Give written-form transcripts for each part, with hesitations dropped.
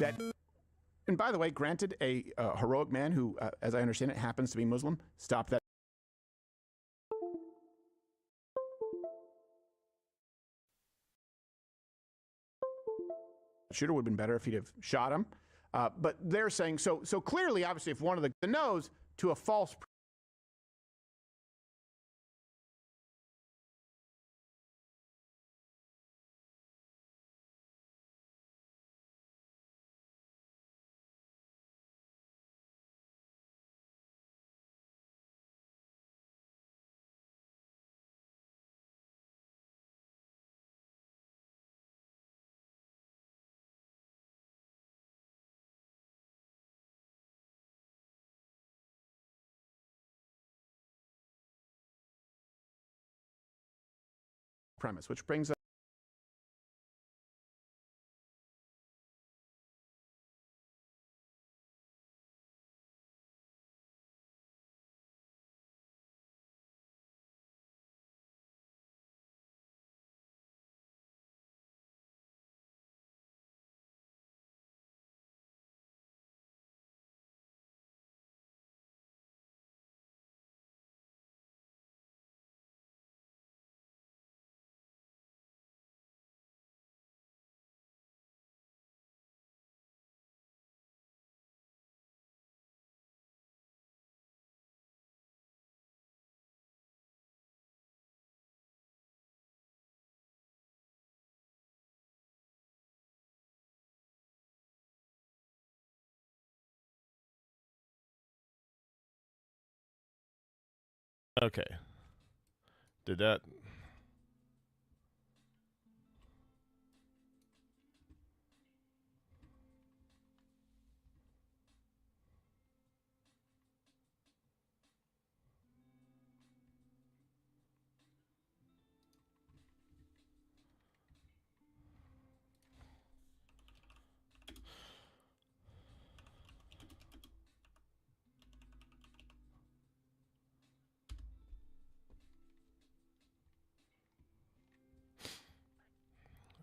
That, and by the way, granted, a heroic man who, as I understand it, happens to be Muslim, stopped that shooter. Would have been better if he'd have shot him. But they're saying, so clearly, obviously, if one of the nose to a false premise, which brings us. Okay. Did that...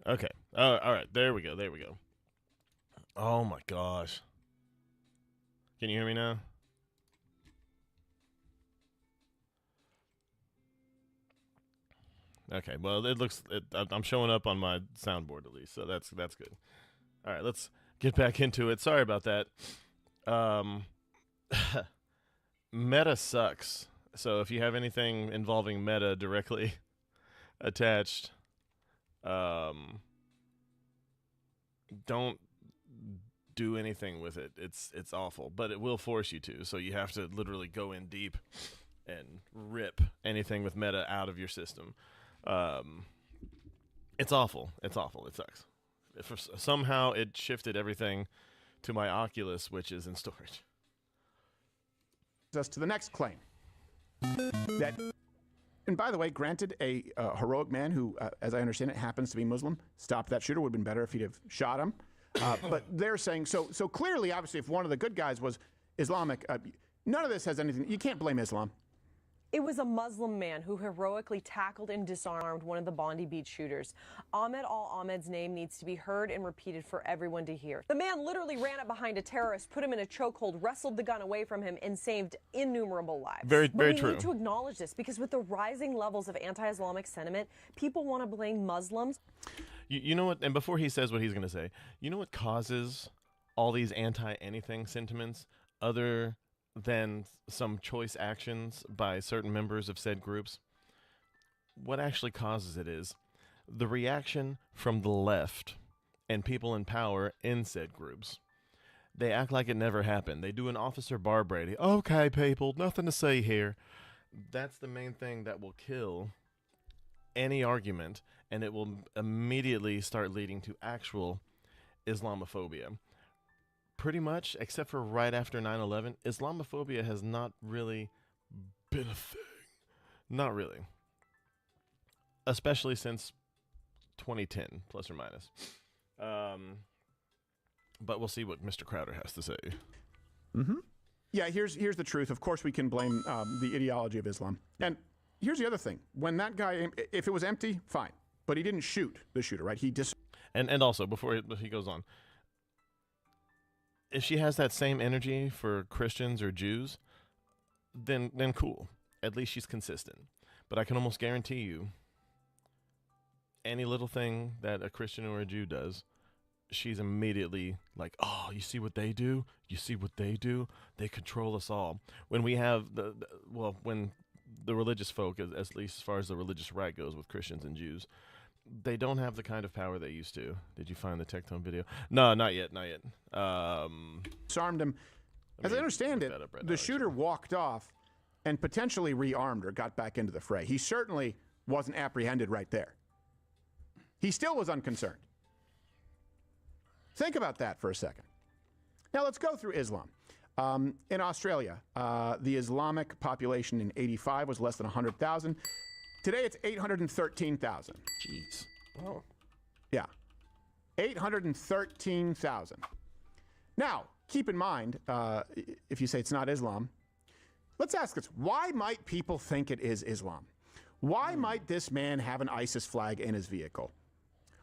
Okay. All right. There we go. There we go. Oh my gosh. Can you hear me now? Okay. Well, it looks. I'm showing up on my soundboard at least, so that's good. All right. Let's get back into it. Sorry about that. Meta sucks. So if you have anything involving Meta directly attached, don't do anything with it. It's awful, but it will force you to. So you have to literally go in deep and rip anything with Meta out of your system. It's awful. It's awful. It sucks. Somehow it shifted everything to my Oculus, which is in storage. Us to the next claim. That, and by the way, granted, a heroic man who, as I understand it, happens to be Muslim, stopped that shooter. Would have been better if he'd have shot him. But they're saying, so clearly, obviously, if one of the good guys was Islamic, none of this has anything. You can't blame Islam. It was a Muslim man who heroically tackled and disarmed one of the Bondi Beach shooters. Ahmed Al-Ahmed's name needs to be heard and repeated for everyone to hear. The man literally ran up behind a terrorist, put him in a chokehold, wrestled the gun away from him, and saved innumerable lives. Very true. We need to acknowledge this because with the rising levels of anti-Islamic sentiment, people want to blame Muslims. You know what? And before he says what he's going to say, you know what causes all these anti-anything sentiments other than some choice actions by certain members of said groups? What actually causes it is the reaction from the left and people in power in said groups. They act like it never happened. They do an Officer Bar Brady. Okay, people, nothing to say here. That's the main thing that will kill any argument, and it will immediately start leading to actual Islamophobia. Pretty much, except for right after 9/11, Islamophobia has not really been a thing. Not really. Especially since 2010, plus or minus. But we'll see what Mr. Crowder has to say. Mm-hmm. Yeah, here's the truth. Of course, we can blame the ideology of Islam. And here's the other thing. When that guy, if it was empty, fine. But he didn't shoot the shooter, right? He And also, before he goes on, if she has that same energy for Christians or Jews, then cool. At least she's consistent. But I can almost guarantee you, any little thing that a Christian or a Jew does, she's immediately like, oh, you see what they do? You see what they do? They control us all. When we have when the religious folk, at least as far as the religious right goes with Christians and Jews, they don't have the kind of power they used to. Did you find the Tectone video? No, not yet. Disarmed him. As I understand it, the shooter walked off and potentially rearmed or got back into the fray. He certainly wasn't apprehended right there. He still was unconcerned. Think about that for a second. Now let's go through Islam. In Australia, the Islamic population in '85 was less than 100,000. Today it's 813,000. Jeez. Oh. Yeah. 813,000. Now, keep in mind, if you say it's not Islam, let's ask this. Why might people think it is Islam? Why might this man have an ISIS flag in his vehicle?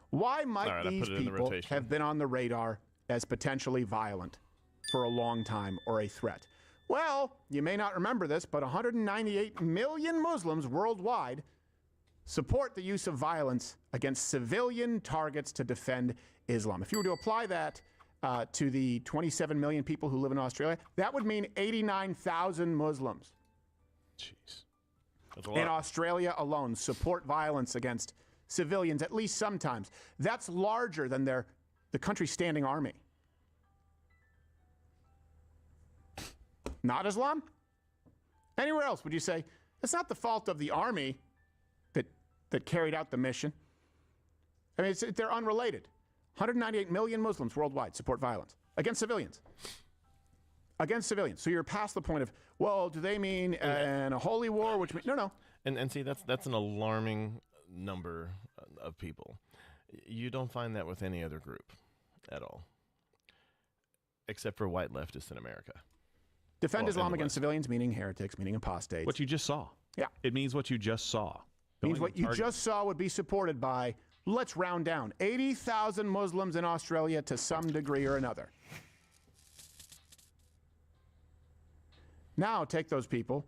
Why might these people have been on the radar as potentially violent for a long time or a threat? Well, you may not remember this, but 198 million Muslims worldwide support the use of violence against civilian targets to defend Islam. If you were to apply that to the 27 million people who live in Australia, that would mean 89,000 Muslims. Jeez. That's a lot. In Australia alone, support violence against civilians, at least sometimes. That's larger than the country's standing army. Not Islam? Anywhere else, would you say, it's not the fault of the army that carried out the mission? I mean, they're unrelated. 198 million Muslims worldwide support violence against civilians. Against civilians. So you're past the point of, well, do they mean a holy war? Which means, no. And see, that's an alarming number of people. You don't find that with any other group at all, except for white leftists in America. Defend Islam against civilians, meaning heretics, meaning apostates. What you just saw. Yeah. It means what you just saw. It means what you just saw would be supported by, let's round down, 80,000 Muslims in Australia to some degree or another. Now take those people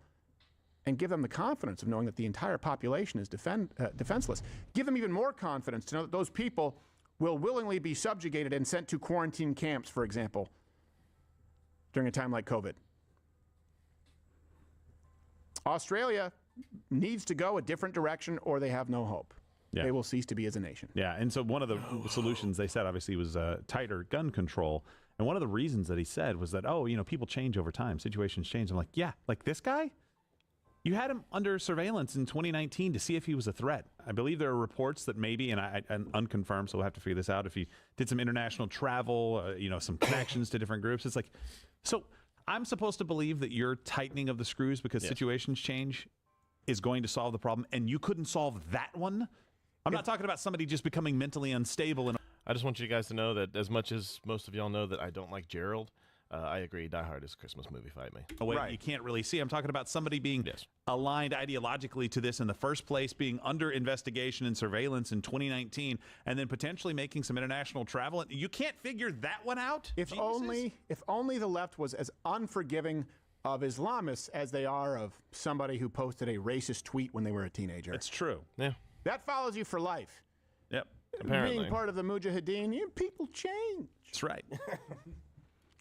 and give them the confidence of knowing that the entire population is defenseless. Give them even more confidence to know that those people will willingly be subjugated and sent to quarantine camps, for example, during a time like COVID. Australia needs to go a different direction or they have no hope. Yeah. They will cease to be as a nation. Yeah, and so one of the solutions they said, obviously, was tighter gun control. And one of the reasons that he said was that, people change over time. Situations change. I'm like, yeah, like this guy? You had him under surveillance in 2019 to see if he was a threat. I believe there are reports that maybe, and I'm unconfirmed, so we'll have to figure this out, if he did some international travel, some connections to different groups. It's like, so I'm supposed to believe that your tightening of the screws because situations change is going to solve the problem, and you couldn't solve that one? I'm not talking about somebody just becoming mentally unstable. I just want you guys to know that as much as most of y'all know that I don't like Gerald, I agree. Die Hard is a Christmas movie. Fight me. Oh, wait, you can't really see. I'm talking about somebody being aligned ideologically to this in the first place, being under investigation and surveillance in 2019, and then potentially making some international travel. You can't figure that one out? If only the left was as unforgiving of Islamists as they are of somebody who posted a racist tweet when they were a teenager. It's true. Yeah. That follows you for life. Yep. Apparently. Being part of the Mujahideen, people change. That's right.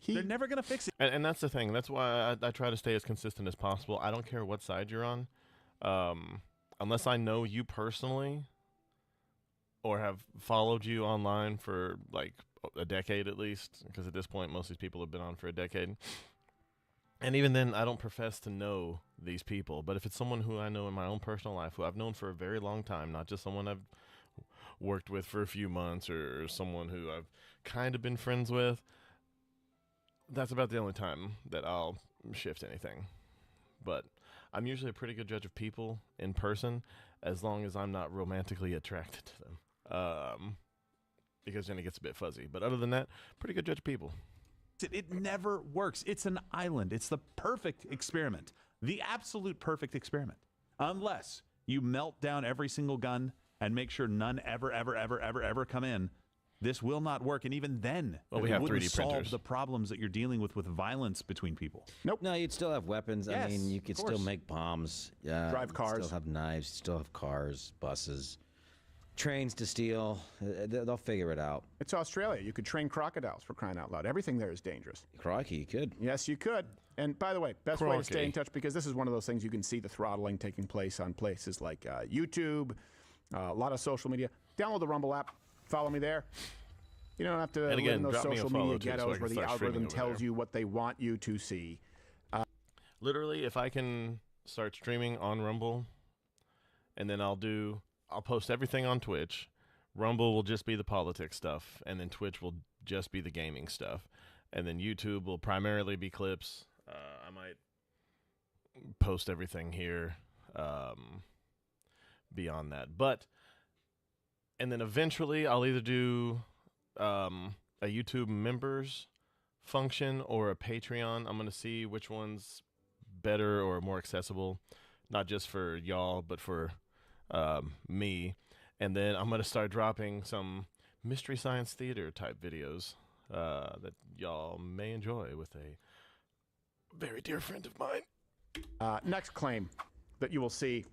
They're never going to fix it. And that's the thing. That's why I try to stay as consistent as possible. I don't care what side you're on. Unless I know you personally or have followed you online for like a decade at least, because at this point most of these people have been on for a decade. And even then, I don't profess to know these people. But if it's someone who I know in my own personal life, who I've known for a very long time, not just someone I've worked with for a few months or someone who I've kind of been friends with, that's about the only time that I'll shift anything. But I'm usually a pretty good judge of people in person, as long as I'm not romantically attracted to them. Because then it gets a bit fuzzy. But other than that, pretty good judge of people. It never works. It's an island. It's the perfect experiment. The absolute perfect experiment. Unless you melt down every single gun and make sure none ever come in, This will not work, and even then, Well, we it have wouldn't 3D solve printers. the problems that you're dealing with violence between people. No, you'd still have weapons. I Yes, mean, you could of still course. make bombs. Drive you'd cars. Still have knives. You'd still have cars, buses, trains to steal. They'll figure it out. It's Australia. You could train crocodiles, for crying out loud. Everything there is dangerous. Crikey, you could. Yes, you could. And by the way, best way to stay Crikey. in touch, because this is one of those things you can see the throttling taking place on places like YouTube, a lot of social media. Download the Rumble app. Follow me there. You don't have to And live again, in those drop me a social follow, media too, so I ghettos can where the start streaming algorithm over tells there. you what they want you to see. Literally, if I can start streaming on Rumble, and then I'll post everything on Twitch. Rumble will just be the politics stuff, and then Twitch will just be the gaming stuff, and then YouTube will primarily be clips. I might post everything here beyond that, and then eventually I'll either do a YouTube members function or a Patreon. I'm going to see which one's better or more accessible, not just for y'all, but for me. And then I'm going to start dropping some Mystery Science Theater type videos that y'all may enjoy with a very dear friend of mine. Next claim that you will see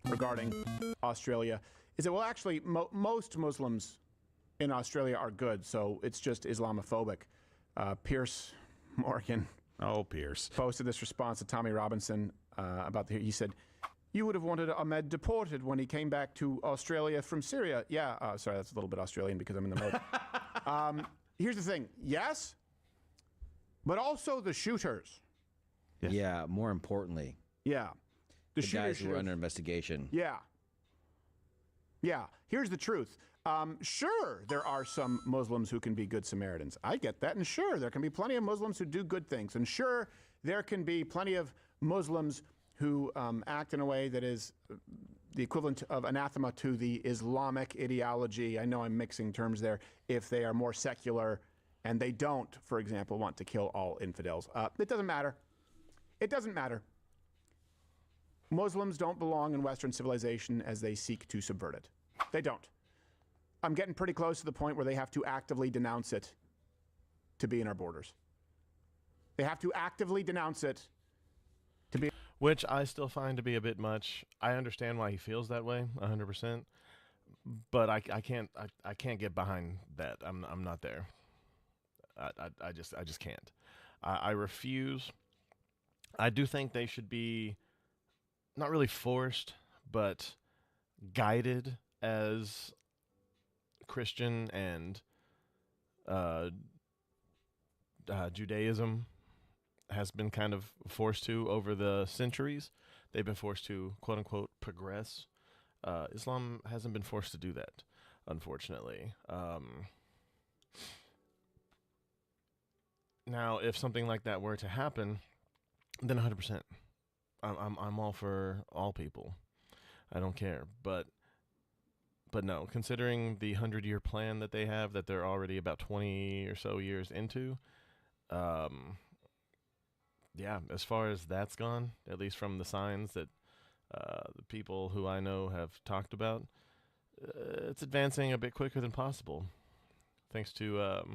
regarding Australia is that, well, actually, most Muslims in Australia are good, so it's just Islamophobic. Pierce Morgan Oh, Pierce. posted this response to Tommy Robinson about he said, "You would have wanted Ahmed deported when he came back to Australia from Syria." Yeah, sorry, that's a little bit Australian because I'm in the mode. Here's the thing. Yes, but also the shooters. Yes. Yeah, more importantly, Yeah. the guys who are under investigation. Yeah. Yeah. Here's the truth. Sure, there are some Muslims who can be good Samaritans. I get that. And sure, there can be plenty of Muslims who do good things. And sure, there can be plenty of Muslims who act in a way that is the equivalent of anathema to the Islamic ideology. I know I'm mixing terms there. If they are more secular and they don't, for example, want to kill all infidels. It doesn't matter. It doesn't matter. Muslims don't belong in Western civilization as they seek to subvert it. They don't. I'm getting pretty close to the point where they have to actively denounce it to be in our borders. They have to actively denounce it to be. Which I still find to be a bit much. I understand why he feels that way, 100%, but I can't get behind that. I'm not there. I just can't. I refuse. I do think they should be not really forced, but guided as Christian and Judaism has been kind of forced to over the centuries. They've been forced to, quote unquote, progress. Islam hasn't been forced to do that, unfortunately. Now, if something like that were to happen, then 100%. I'm all for all people. I don't care. But no, considering the 100-year plan that they have, that they're already about 20 or so years into, yeah, as far as that's gone, at least from the signs that the people who I know have talked about, it's advancing a bit quicker than possible, thanks to,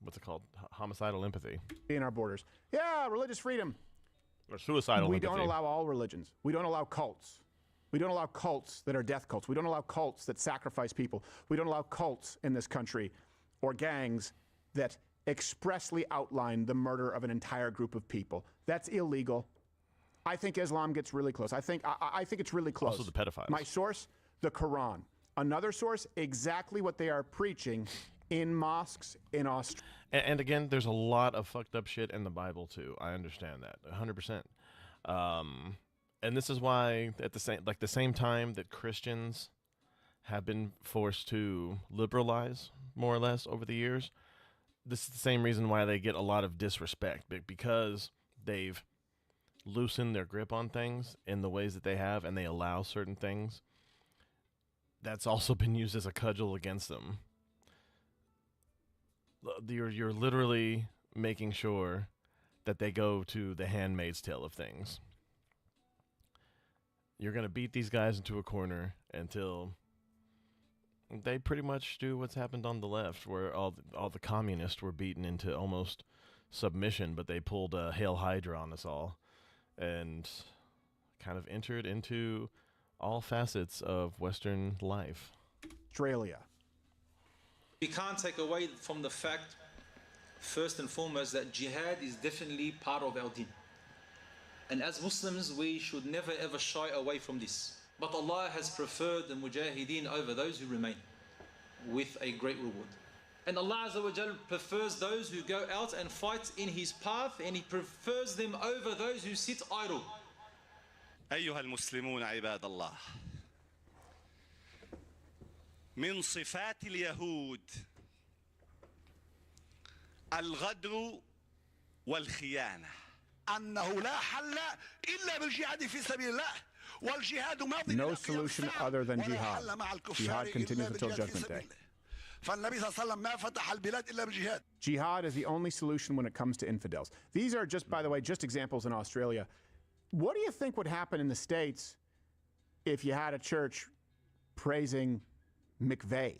what's it called? Homicidal empathy. In our borders. Yeah, religious freedom. Or suicidal We empathy. don't allow all religions. We don't allow cults. We don't allow cults that are death cults. We don't allow cults that sacrifice people. We don't allow cults in this country or gangs that expressly outline the murder of an entire group of people. That's illegal. I think Islam gets really close. I think it's really close. Also the pedophiles. My source, the Quran. Another source, exactly what they are preaching in mosques in Australia. And again, there's a lot of fucked up shit in the Bible too. I understand that 100%. And this is why at the same time that Christians have been forced to liberalize more or less over the years, this is the same reason why they get a lot of disrespect, because they've loosened their grip on things in the ways that they have, and they allow certain things. That's also been used as a cudgel against them. You're literally making sure that they go to the Handmaid's Tale of things. You're going to beat these guys into a corner until They pretty much do what's happened on the left, where all the communists were beaten into almost submission, but they pulled a Hail Hydra on us all, and kind of entered into all facets of Western life. Australia. We can't take away from the fact, first and foremost, that jihad is definitely part of our deen. And as Muslims, we should never ever shy away from this. But Allah has preferred the mujahideen over those who remain, with a great reward. And Allah Azza wa Jal prefers those who go out and fight in His path, and He prefers them over those who sit idle. أيها المسلمون عباد الله، من صفات اليهود الغدر والخيانة. أنه لا حل إلا بالجهاد في سبيل الله والجهاد ماضي. No solution other than jihad. Jihad continues until Judgment Day. فالنبي صلى الله عليه وسلم ما فتح البلاد إلا بالجهاد. Jihad is the only solution when it comes to infidels. These are just, by the way, just examples in Australia. What do you think would happen in the States if you had a church praising McVeigh?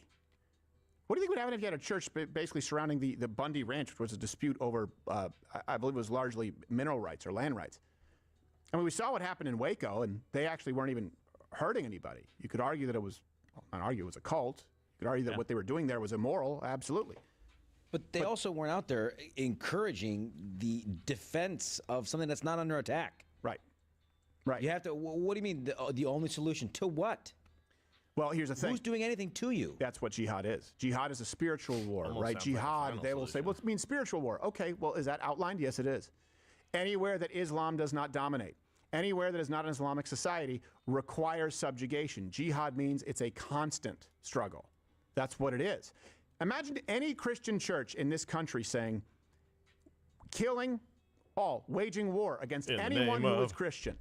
What do you think would happen if you had a church basically surrounding the Bundy Ranch, which was a dispute over, I believe it was largely mineral rights or land rights? I mean, we saw what happened in Waco, and they actually weren't even hurting anybody. You could argue that it was, not argue it was a cult. You could argue that what they were doing there was immoral, absolutely. But they also weren't out there encouraging the defense of something that's not under attack. Right. Right. You have to. What do you mean the only solution to what? Well, here's the thing. Who's doing anything to you? That's what jihad is. Jihad is a spiritual war, Almost right? sounds like a Jihad, final they will say, solution. well, it means spiritual war. Okay, well, is that outlined? Yes, it is. Anywhere that Islam does not dominate, anywhere that is not an Islamic society requires subjugation. Jihad means it's a constant struggle. That's what it is. Imagine any Christian church in this country saying, killing all, waging war against In the anyone name who is of- Christian.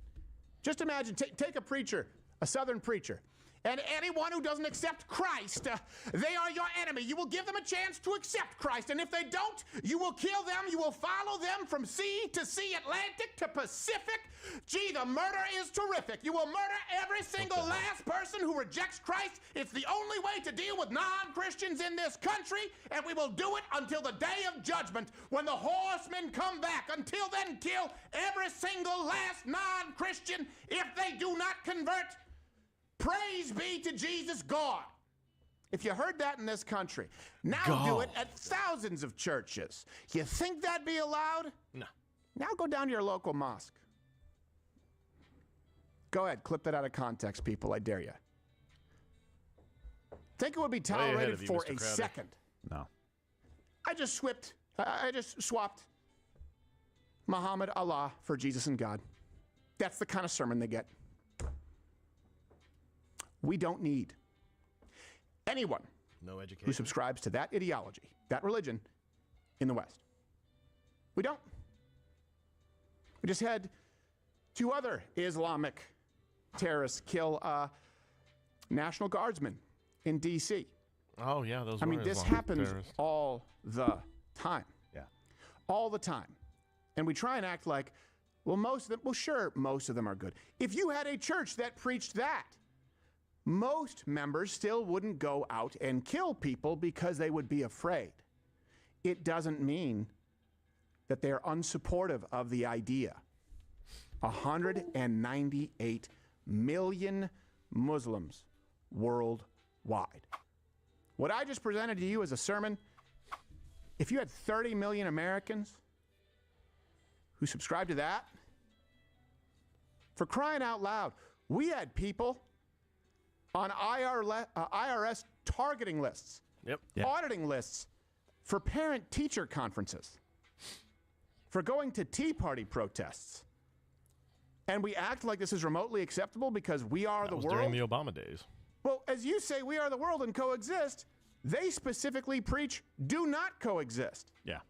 Just imagine, take a preacher, a Southern preacher, and anyone who doesn't accept Christ, they are your enemy. You will give them a chance to accept Christ, and if they don't, you will kill them. You will follow them from sea to sea, Atlantic to Pacific. Gee, the murder is terrific. You will murder every single last person who rejects Christ. It's the only way to deal with non-Christians in this country, and we will do it until the day of judgment when the horsemen come back. Until then, kill every single last non-Christian if they do not convert. Praise be to Jesus God. If you heard that in this country, now do it at thousands of churches. You think that'd be allowed? No. Now go down to your local mosque. Go ahead, clip that out of context, people. I dare you. Think it would be ahead tolerated of you, for Mr. a Crowder. second. No. I just swapped Muhammad, Allah for Jesus and God. That's the kind of sermon they get. We don't need anyone No who education. subscribes to that ideology, that religion, in the West. We don't. We just had 2 other Islamic terrorists kill National Guardsmen in D.C. Oh, yeah, those I were mean, this Islamic happens terrorists. all the time. Yeah. All the time. And we try and act like, well, most of them, well, sure, most of them are good. If you had a church that preached that, most members still wouldn't go out and kill people because they would be afraid. It doesn't mean that they're unsupportive of the idea. 198 million Muslims worldwide. What I just presented to you as a sermon, if you had 30 million Americans who subscribe to that, for crying out loud, we had people on IRS targeting lists, Yep. auditing lists for parent-teacher conferences, for going to Tea Party protests. And we act like this is remotely acceptable because we are That the was world. during the Obama days. Well, as you say, we are the world and coexist. They specifically preach, do not coexist. Yeah.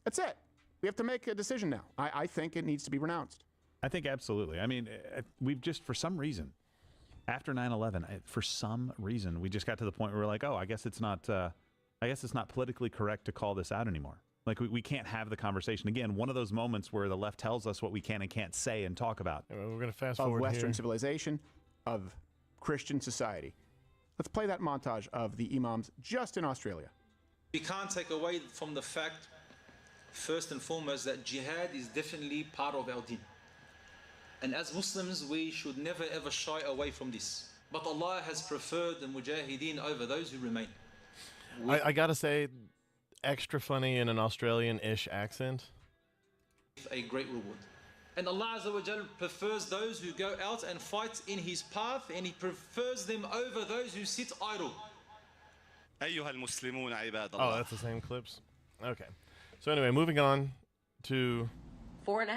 That's it. We have to make a decision now. I think it needs to be renounced. I think absolutely. I mean, we've just, for some reason, after 9/11, for some reason, we just got to the point where we're like, oh, I guess it's not politically correct to call this out anymore. Like, we can't have the conversation. Again, one of those moments where the left tells us what we can and can't say and talk about. Anyway, we're going to fast Of forward Western here. civilization, of Christian society. Let's play that montage of the imams just in Australia. We can't take away from the fact, first and foremost, that jihad is definitely part of our deen. And as Muslims, we should never ever shy away from this. But Allah has preferred the mujahideen over those who remain. I gotta say, extra funny in an Australian-ish accent. A great reward. And Allah Azza wa Jal prefers those who go out and fight in His path, and He prefers them over those who sit idle. أيها المسلمون عباد Oh, الله. that's the same clips? Okay. So anyway, moving on to... 4.5.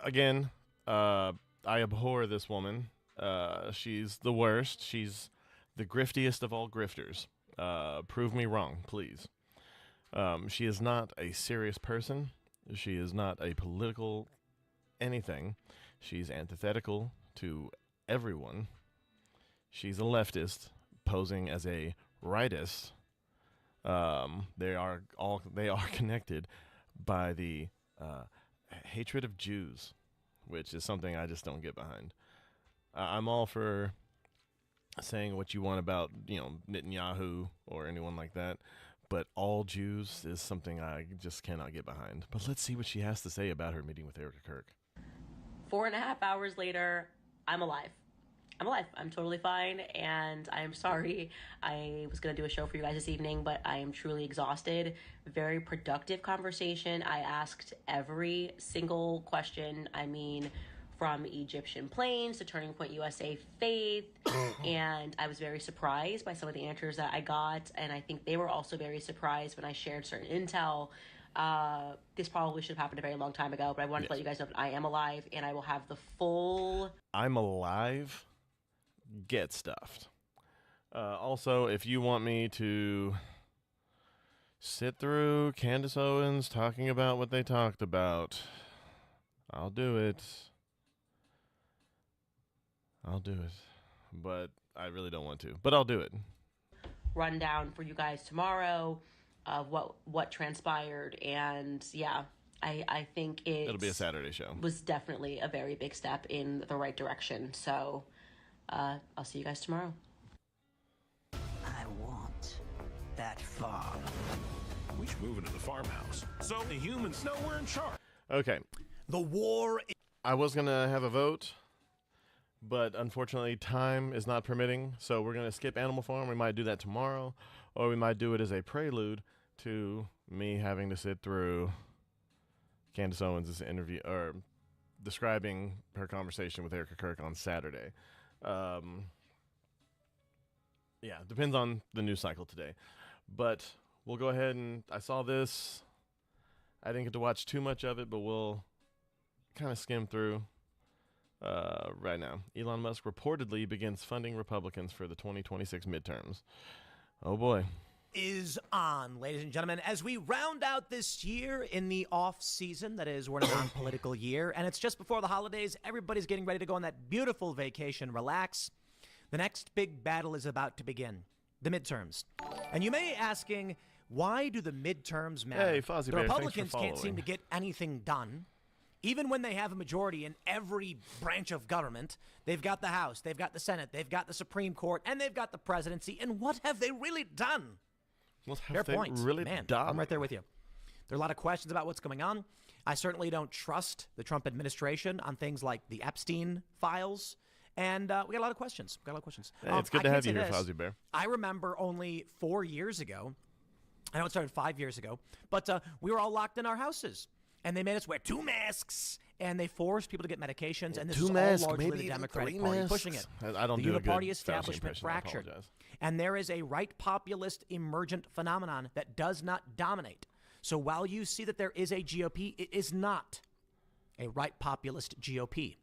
Again, I abhor this woman. She's the worst. She's the griftiest of all grifters. Prove me wrong, please. She is not a serious person. She is not a political anything. She's antithetical to everyone. She's a leftist posing as a rightist. They are connected by the hatred of Jews, which is something I just don't get behind. I'm all for saying what you want about, Netanyahu or anyone like that, but all Jews is something I just cannot get behind. But let's see what she has to say about her meeting with Erica Kirk. 4.5 hours later, I'm alive. I'm alive. I'm totally fine, and I'm sorry. I was going to do a show for you guys this evening, but I am truly exhausted. Very productive conversation. I asked every single question. I mean, from Egyptian planes to Turning Point USA Faith, and I was very surprised by some of the answers that I got, and I think they were also very surprised when I shared certain intel. This probably should have happened a very long time ago, but I wanted to let you guys know that I am alive, and I will have the full... I'm alive? Get stuffed. Also, if you want me to sit through Candace Owens talking about what they talked about, I'll do it. But I really don't want to. But I'll do it. Rundown for you guys tomorrow of what transpired, and yeah, I think It'll be a Saturday show. Was definitely a very big step in the right direction. So I'll see you guys tomorrow. I want that farm. We should move into the farmhouse, so the humans know we're in charge. Okay. The war. I was going to have a vote, but unfortunately time is not permitting, so we're going to skip Animal Farm. We might do that tomorrow, or we might do it as a prelude to me having to sit through Candace Owens' interview, or describing her conversation with Erica Kirk on Saturday. Yeah, depends on the news cycle today. But we'll go ahead and... I saw this. I didn't get to watch too much of it, but we'll kind of skim through right now. Elon Musk reportedly begins funding Republicans for the 2026 midterms. Oh, boy. Is on, ladies and gentlemen, as we round out this year in the off season. That is, we're in a non-political year, and it's just before the holidays. Everybody's getting ready to go on that beautiful vacation, relax. The next big battle is about to begin, the midterms. And you may be asking, why do the midterms matter? Hey, Fozzie the Bear, Republicans thanks for can't seem following. to get anything done. Even when they have a majority in every branch of government, they've got the House, they've got the Senate, they've got the Supreme Court, and they've got the presidency. And what have they really done? What Fair have they point. really Man, done? I'm right there with you. There are a lot of questions about what's going on. I certainly don't trust the Trump administration on things like the Epstein files. And we got a lot of questions. Hey, it's good to have you here, Fozzie Bear. I remember only 4 years ago, I know it started 5 years ago, but we were all locked in our houses. And they made us wear 2 masks, and they forced people to get medications. And this is all largely the Democratic Party pushing it. I don't the do a good Uniparty Fauci establishment impression, I fractured. apologize. And there is a right populist emergent phenomenon that does not dominate. So while you see that there is a GOP, it is not a right populist GOP.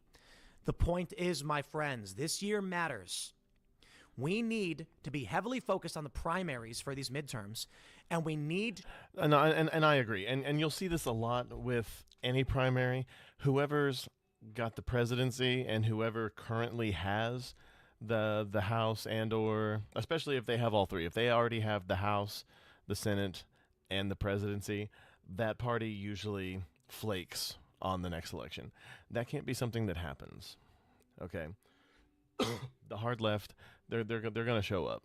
The point is, my friends, this year matters. We need to be heavily focused on the primaries for these midterms, and we need... And I agree. And you'll see this a lot with any primary. Whoever's got the presidency and whoever currently has the House, and or especially if they have all three. If they already have the House, the Senate, and the presidency, that party usually flakes on the next election. That can't be something that happens. Okay. The hard left, they're going to show up.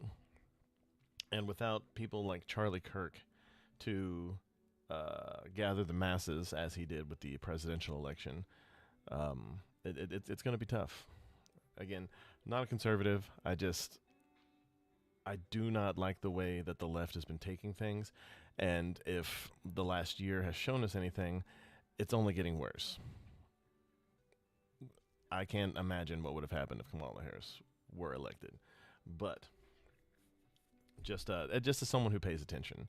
And without people like Charlie Kirk to gather the masses as he did with the presidential election, it's going to be tough. Again, not a conservative. I do not like the way that the left has been taking things. And if the last year has shown us anything, it's only getting worse. I can't imagine what would have happened if Kamala Harris were elected. But just as someone who pays attention.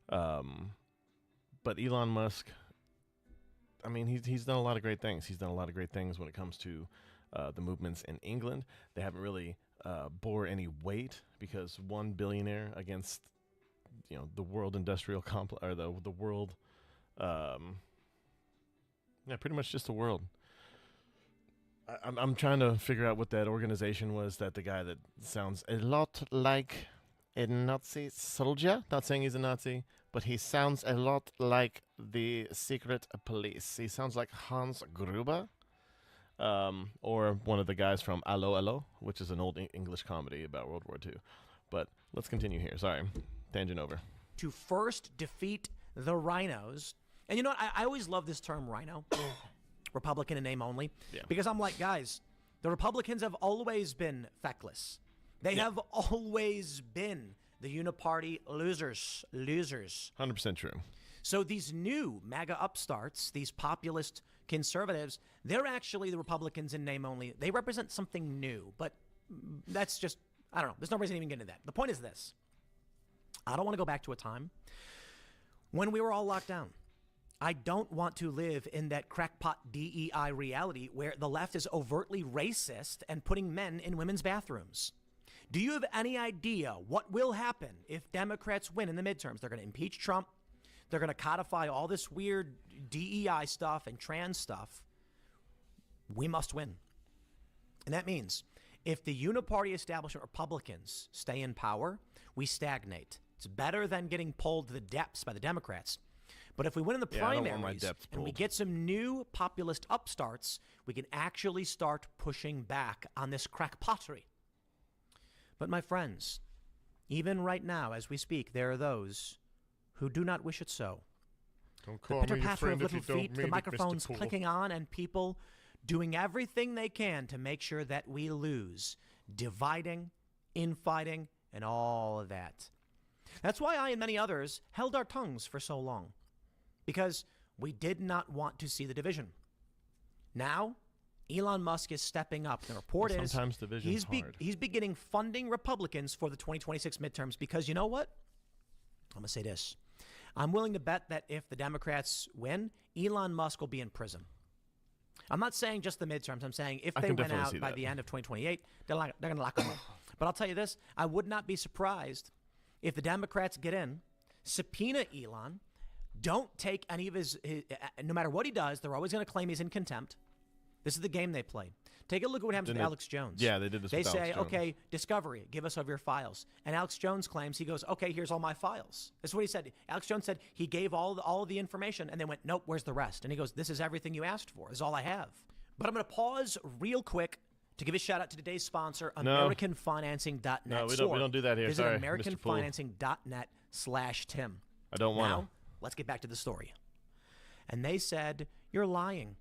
But Elon Musk, I mean, he's done a lot of great things. He's done a lot of great things when it comes to the movements in England. They haven't really bore any weight because one billionaire against, the world industrial complex, or the world, pretty much just the world. I'm trying to figure out what that organization was, that the guy that sounds a lot like a Nazi soldier. Not saying he's a Nazi, but he sounds a lot like the secret police. He sounds like Hans Gruber, or one of the guys from Allo Allo, which is an old English comedy about World War II. But let's continue here. Sorry, tangent over. To first defeat the rhinos. And you know what? I always love this term rhino. Republican in name only. Yeah. Because I'm like, guys, the Republicans have always been feckless. They have always been the uniparty losers. 100% true. So these new MAGA upstarts, these populist conservatives, they're actually the Republicans in name only. They represent something new, but that's just, I don't know. There's no reason to even get into that. The point is this. I don't want to go back to a time when we were all locked down. I don't want to live in that crackpot DEI reality where the left is overtly racist and putting men in women's bathrooms. Do you have any idea what will happen if Democrats win in the midterms? They're going to impeach Trump. They're going to codify all this weird DEI stuff and trans stuff. We must win. And that means if the uniparty establishment Republicans stay in power, we stagnate. It's better than getting pulled to the depths by the Democrats. But if we win in the primaries and we get some new populist upstarts, we can actually start pushing back on this crackpottery. But my friends, even right now as we speak, there are those who do not wish it so. Don't call me your friend if you don't mean it, Mr. Poole. The microphones clicking on and people doing everything they can to make sure that we lose, dividing, infighting, and all of that. That's why I and many others held our tongues for so long, because we did not want to see the division. Now, Elon Musk is stepping up. The report is he's beginning funding Republicans for the 2026 midterms because you know what? I'm going to say this. I'm willing to bet that if the Democrats win, Elon Musk will be in prison. I'm not saying just the midterms. I'm saying if they win out by the end of 2028, they're going to lock him up. But I'll tell you this. I would not be surprised if the Democrats get in, subpoena Elon, don't take any of his no matter what he does, they're always going to claim he's in contempt. This is the game they play. Take a look at what happens with Alex Jones. Yeah, they did this with Alex Jones. They say, okay, Discovery, give us of your files. And Alex Jones claims, he goes, okay, here's all my files. This is what he said. Alex Jones said he gave all of the information and they went, nope, where's the rest? And he goes, this is everything you asked for. This is all I have. But I'm going to pause real quick to give a shout out to today's sponsor, AmericanFinancing.net. No, we don't do that here. Visit Sorry, AmericanFinancing.net/Tim. I don't want to. Now, let's get back to the story. And they said, you're lying.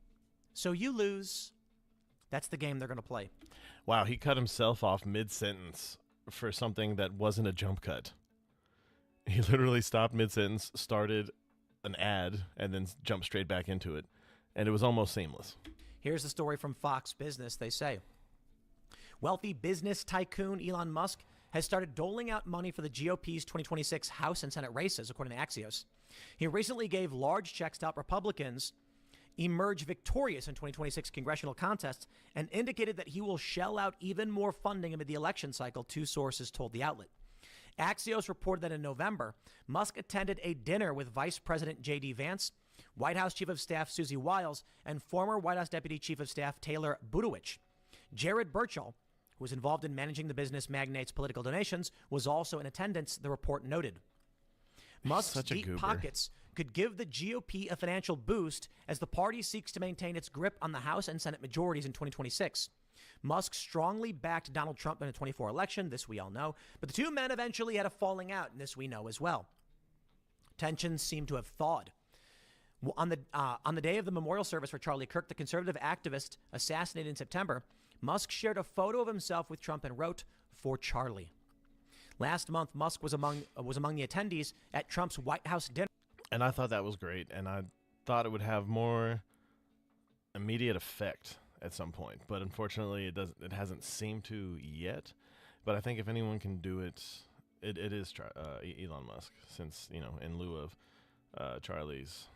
So you lose. That's the game they're going to play. Wow, he cut himself off mid-sentence for something that wasn't a jump cut. He literally stopped mid-sentence, started an ad, and then jumped straight back into it. And it was almost seamless. Here's the story from Fox Business. They say, wealthy business tycoon Elon Musk has started doling out money for the GOP's 2026 House and Senate races, according to Axios. He recently gave large checks to help Republicans emerge victorious in 2026 congressional contests and indicated that he will shell out even more funding amid the election cycle, two sources told the outlet. Axios reported that in November, Musk attended a dinner with Vice President J.D. Vance, White House Chief of Staff Susie Wiles, and former White House Deputy Chief of Staff Taylor Budowich. Jared Burchell, who was involved in managing the business magnate's political donations, was also in attendance, the report noted. Musk's deep pockets could give the GOP a financial boost as the party seeks to maintain its grip on the House and Senate majorities in 2026. Musk strongly backed Donald Trump in the 2024 election. This we all know. But the two men eventually had a falling out, and this we know as well. Tensions seem to have thawed. On the day of the memorial service for Charlie Kirk, the conservative activist assassinated in September, Musk shared a photo of himself with Trump and wrote, "For Charlie." Last month, Musk was among the attendees at Trump's White House dinner. And I thought that was great, and I thought it would have more immediate effect at some point, but unfortunately, it hasn't seemed to yet. But I think if anyone can do it, it is Elon Musk, since in lieu of Charlie's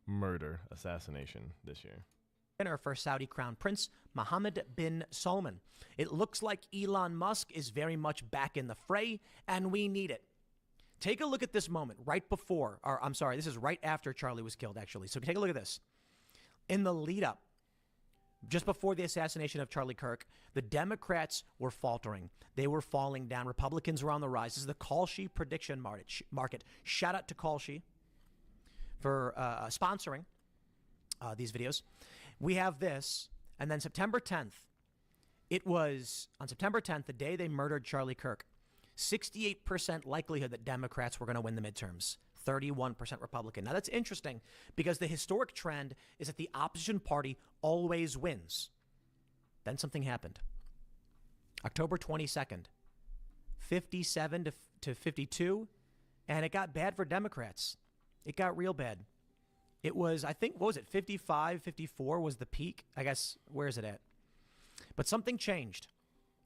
murder assassination this year. Dinner for Saudi Crown Prince Mohammed bin Salman. It looks like Elon Musk is very much back in the fray, and we need it. Take a look at this moment right before, or I'm sorry, this is right after Charlie was killed, actually. So take a look at this. In the lead up, just before the assassination of Charlie Kirk, the Democrats were faltering. They were falling down. Republicans were on the rise. This is the Kalshi prediction market. Shout out to Kalshi for sponsoring these videos. We have this, and then September 10th. It was on September 10th, the day they murdered Charlie Kirk, 68% likelihood that Democrats were going to win the midterms, 31% Republican. Now, that's interesting because the historic trend is that the opposition party always wins. Then something happened. October 22nd, 57 to 52, and it got bad for Democrats. It got real bad. It was, I think, what was it, 55, 54 was the peak? I guess, where is it at? But something changed.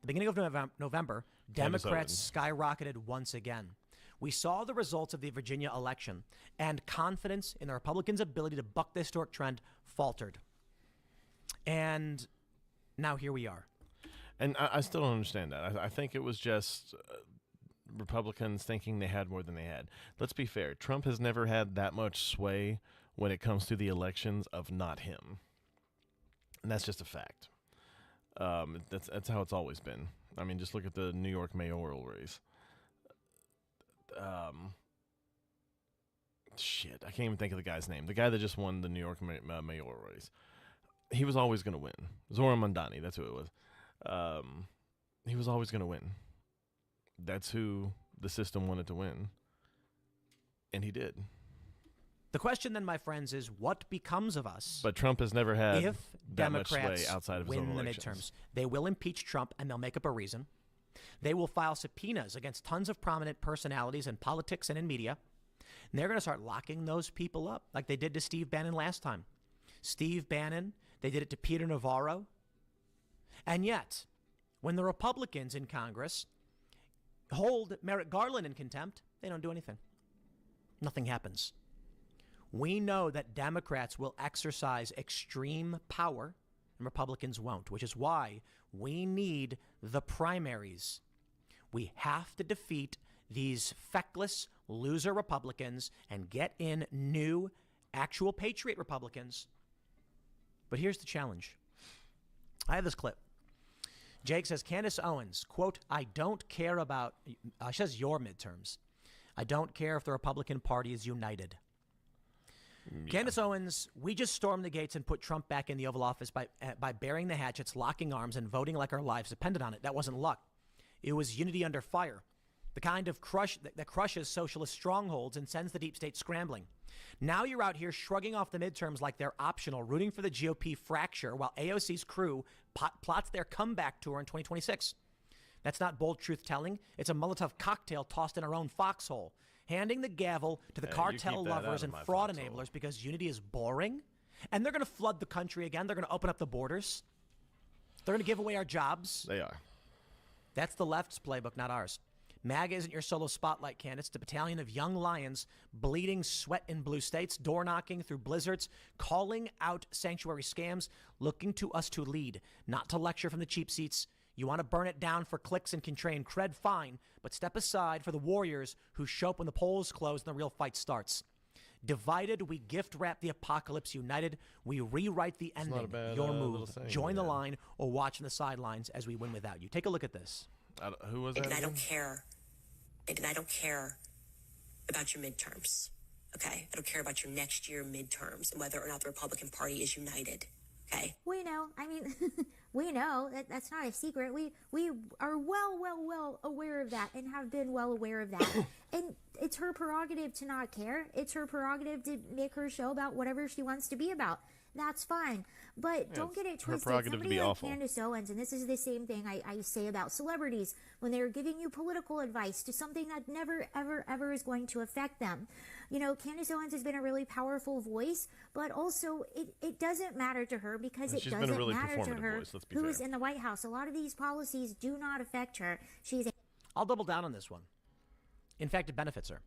The beginning of November, Democrats skyrocketed once again. We saw the results of the Virginia election, and confidence in the Republicans' ability to buck the historic trend faltered. And now here we are. And I still don't understand that. I think it was just Republicans thinking they had more than they had. Let's be fair. Trump has never had that much sway when it comes to the elections of not him. And that's just a fact. That's how it's always been. I mean, just look at the New York mayoral race. Shit, I can't even think of the guy's name. The guy that just won the New York mayoral race. He was always going to win. Zoran Mandani, that's who it was. He was always going to win. That's who the system wanted to win. And he did. The question then, my friends, is what becomes of us? But Trump has never had if that much Democrats sway outside of his own win the elections. midterms. They will impeach Trump, and they'll make up a reason. They will file subpoenas against tons of prominent personalities in politics and in media. And they're going to start locking those people up like they did to Steve Bannon last time. Steve Bannon, they did it to Peter Navarro. And yet, when the Republicans in Congress hold Merrick Garland in contempt, they don't do anything. Nothing happens. We know that Democrats will exercise extreme power and Republicans won't, which is why we need the primaries. We have to defeat these feckless loser Republicans and get in new, actual patriot Republicans. But here's the challenge. I have this clip. Jake says, Candace Owens, quote, I don't care about, she says your midterms. I don't care if the Republican Party is united. Yeah. Candace Owens, we just stormed the gates and put Trump back in the Oval Office by burying the hatchets, locking arms, and voting like our lives depended on it. That wasn't luck. It was unity under fire, the kind of crush that crushes socialist strongholds and sends the deep state scrambling. Now you're out here shrugging off the midterms like they're optional, rooting for the GOP fracture while AOC's crew plots their comeback tour in 2026. That's not bold truth-telling. It's a Molotov cocktail tossed in our own foxhole, handing the gavel to the cartel lovers and fraud enablers because unity is boring. And they're going to flood the country again. They're going to open up the borders. They're going to give away our jobs. They are. That's the left's playbook, not ours. MAGA isn't your solo spotlight, Candace. It's a battalion of young lions bleeding sweat in blue states, door knocking through blizzards, calling out sanctuary scams, looking to us to lead, not to lecture from the cheap seats. You want to burn it down for clicks and contrain cred, fine, but step aside for the warriors who show up when the polls close and the real fight starts. Divided, we gift wrap the apocalypse. United, we rewrite the ending. Your move. Join the line or watch from the sidelines as we win without you. Take a look at this. Who was that? And I don't care. And I don't care about your midterms. Okay? I don't care about your next year midterms and whether or not the Republican Party is united. Okay. We know. I mean, we know that's not a secret. We are well aware of that and have been well aware of that. And it's her prerogative to not care. It's her prerogative to make her show about whatever she wants to be about. That's fine. But don't get it twisted. Somebody like Candace Owens, and this is the same thing I say about celebrities, when they're giving you political advice to something that never, ever is going to affect them. You know, Candace Owens has been a really powerful voice, but also it doesn't matter to her because it doesn't really matter to her who's fair. in the White House. A lot of these policies do not affect her. I'll double down on this one. In fact, it benefits her.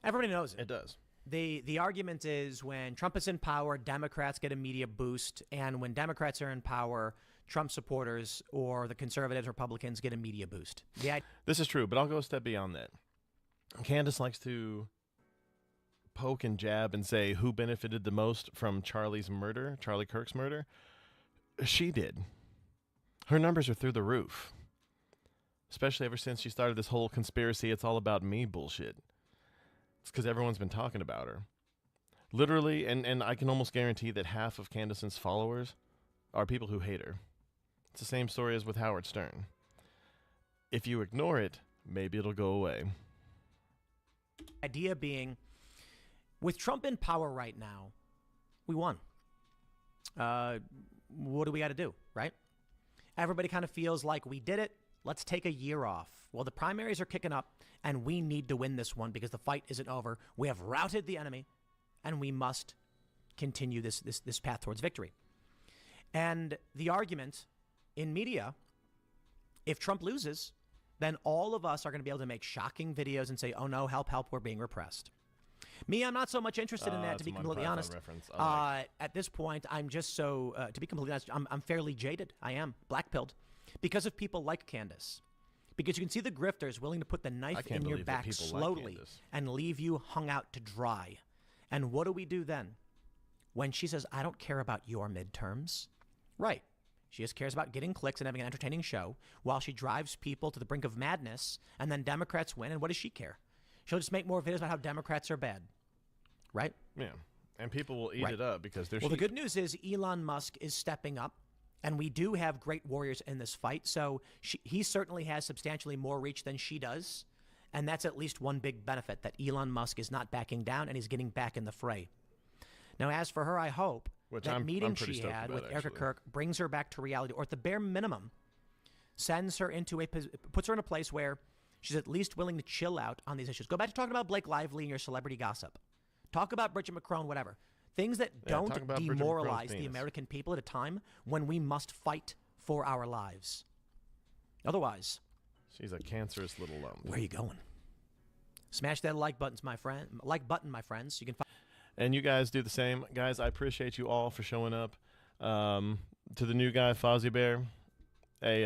Everybody knows it. It does. The argument is when Trump is in power, Democrats get a media boost, and when Democrats are in power, Trump supporters or the conservatives, Republicans get a media boost. This is true, but I'll go a step beyond that. Candace likes to poke and jab and say who benefited the most from Charlie Kirk's murder. She did. Her numbers are through the roof, especially ever since she started this whole conspiracy, it's all about me bullshit. It's because everyone's been talking about her. Literally, and I can almost guarantee that half of Candace's followers are people who hate her. It's the same story as with Howard Stern. If you ignore it, maybe it'll go away. Idea being, with Trump in power right now, we won. What do we got to do, right? Everybody kind of feels like we did it. Let's take a year off. Well, the primaries are kicking up, and we need to win this one because the fight isn't over. We have routed the enemy, and we must continue this path towards victory. And the argument in media, if Trump loses, then all of us are going to be able to make shocking videos and say, oh no, help, we're being repressed. Me, I'm not so much interested in that, to be completely honest. At this point, I'm just so, to be completely honest, I'm fairly jaded. I am black-pilled because of people like Candace. Because you can see the grifters willing to put the knife in your back slowly and leave you hung out to dry. And what do we do then? When she says, I don't care about your midterms. Right. She just cares about getting clicks and having an entertaining show while she drives people to the brink of madness, and then Democrats win. And what does she care? She'll just make more videos about how Democrats are bad. Right? Yeah. And people will eat it up because they're Well, the good news is Elon Musk is stepping up. And we do have great warriors in this fight. So he certainly has substantially more reach than she does. And that's at least one big benefit, that Elon Musk is not backing down and he's getting back in the fray. Now, as for her, I hope that meeting she had with Erica Kirk brings her back to reality, or at the bare minimum, puts her in a place where she's at least willing to chill out on these issues. Go back to talking about Blake Lively and your celebrity gossip. Talk about Bridget McCrone, whatever. Things that don't demoralize the American people at a time when we must fight for our lives. Otherwise, she's a cancerous little lump. Where are you going? Smash that like button, my friends. You can find. And you guys do the same. Guys, I appreciate you all for showing up. To the new guy, Fozzie Bear, hey,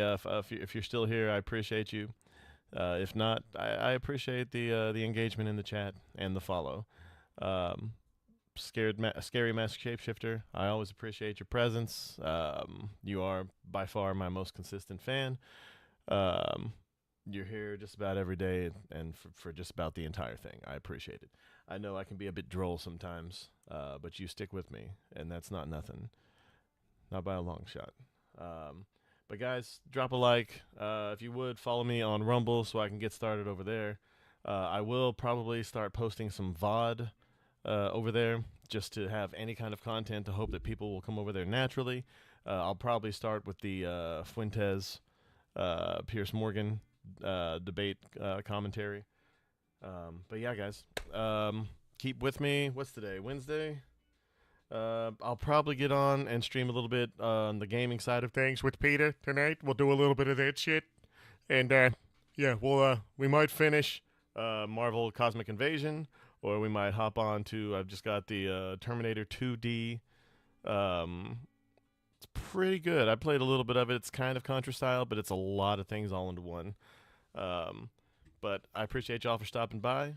if you're still here, I appreciate you. If not, I appreciate the engagement in the chat and the follow. Scary Master Shapeshifter, I always appreciate your presence. You are by far my most consistent fan. You're here just about every day and for just about the entire thing. I appreciate it. I know I can be a bit droll sometimes, but you stick with me, and that's not nothing. Not by a long shot. But guys, drop a like. If you would, follow me on Rumble so I can get started over there. I will probably start posting some VOD over there just to have any kind of content to hope that people will come over there naturally. I'll probably start with the Fuentes Pierce Morgan debate commentary. But yeah, guys, keep with me. What's today? Wednesday? I'll probably get on and stream a little bit on the gaming side of things with Peter tonight. We'll do a little bit of that shit. And yeah, we might finish Marvel Cosmic Invasion, or we might hop on to, I've just got the Terminator 2D. It's pretty good. I played a little bit of it. It's kind of Contra style, but it's a lot of things all into one. But I appreciate y'all for stopping by.